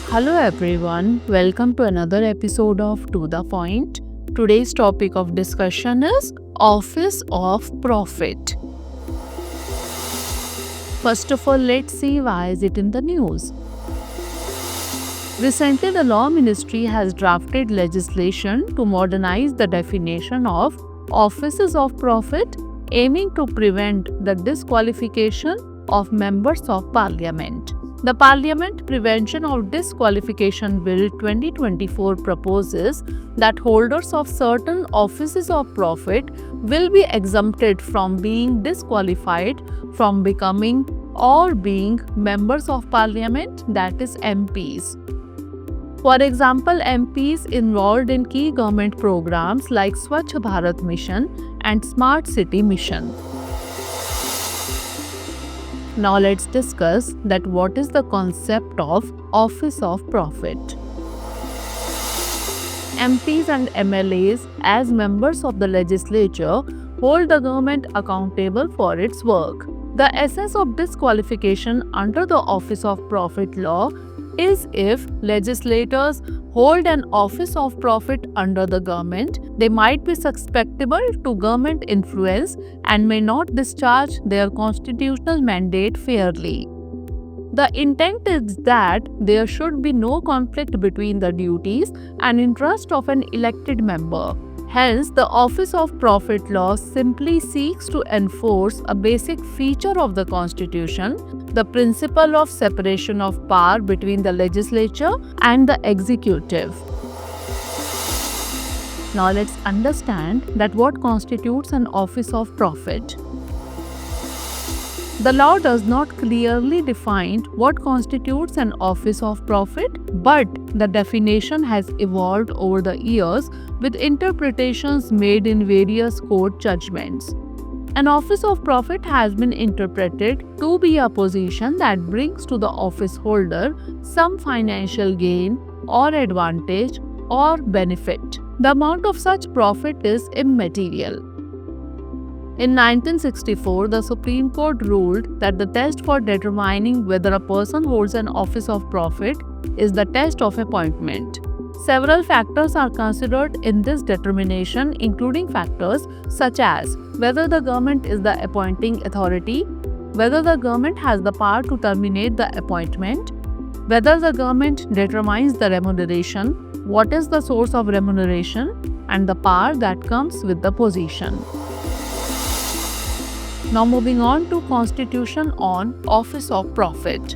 Hello everyone, welcome to another episode of To The Point. Today's topic of discussion is Office of Profit. First of all, let's see why is it in the news. Recently, the Law Ministry has drafted legislation to modernize the definition of offices of profit, aiming to prevent the disqualification of members of Parliament. The Parliament Prevention of Disqualification Bill 2024 proposes that holders of certain offices of profit will be exempted from being disqualified from becoming or being members of Parliament, that is MPs. For example, MPs involved in key government programs like Swachh Bharat Mission and Smart City Mission. Now let's discuss that what is the concept of Office of Profit. MPs and MLAs as members of the legislature hold the government accountable for its work. The essence of disqualification under the Office of Profit law is if legislators hold an office of profit under the government, they might be susceptible to government influence and may not discharge their constitutional mandate fairly. The intent is that there should be no conflict between the duties and interest of an elected member. Hence, the Office of Profit law simply seeks to enforce a basic feature of the Constitution, the principle of separation of power between the legislature and the executive. Now let's understand that what constitutes an Office of Profit. The law does not clearly define what constitutes an office of profit, but the definition has evolved over the years with interpretations made in various court judgments. An office of profit has been interpreted to be a position that brings to the office holder some financial gain or advantage or benefit. The amount of such profit is immaterial. In 1964, the Supreme Court ruled that the test for determining whether a person holds an office of profit is the test of appointment. Several factors are considered in this determination, including factors such as whether the government is the appointing authority, whether the government has the power to terminate the appointment, whether the government determines the remuneration, what is the source of remuneration, and the power that comes with the position. Now moving on to Constitution on Office of Profit.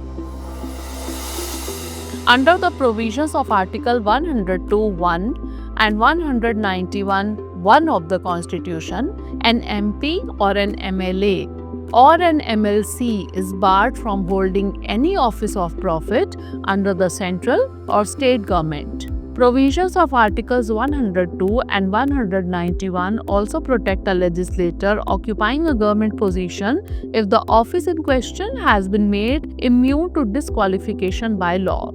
Under the provisions of Article 102(1) and 191(1) of the Constitution, an MP or an MLA or an MLC is barred from holding any office of profit under the central or state government. Provisions of Articles 102 and 191 also protect a legislator occupying a government position if the office in question has been made immune to disqualification by law.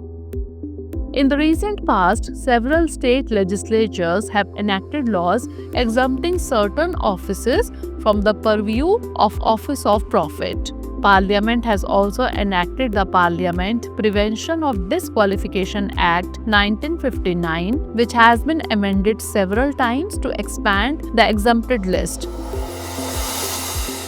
In the recent past, several state legislatures have enacted laws exempting certain offices from the purview of Office of Profit. Parliament has also enacted the Parliament Prevention of Disqualification Act 1959, which has been amended several times to expand the exempted list.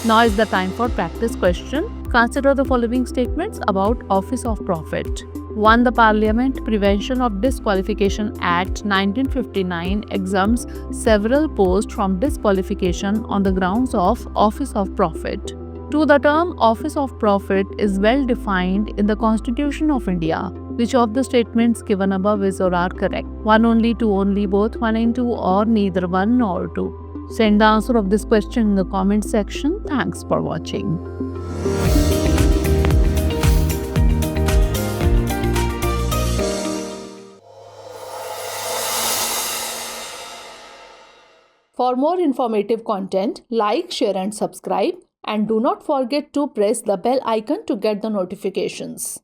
Now is the time for practice question. Consider the following statements about Office of Profit. 1. The Parliament Prevention of Disqualification Act 1959 exempts several posts from disqualification on the grounds of Office of Profit. 2. The term Office of Profit is well defined in the Constitution of India. Which of the statements given above is or are correct? 1 only, 2 only, both 1 and 2, or neither 1 nor 2? Send the answer of this question in the comment section. Thanks for watching. For more informative content, like, share and subscribe. And do not forget to press the bell icon to get the notifications.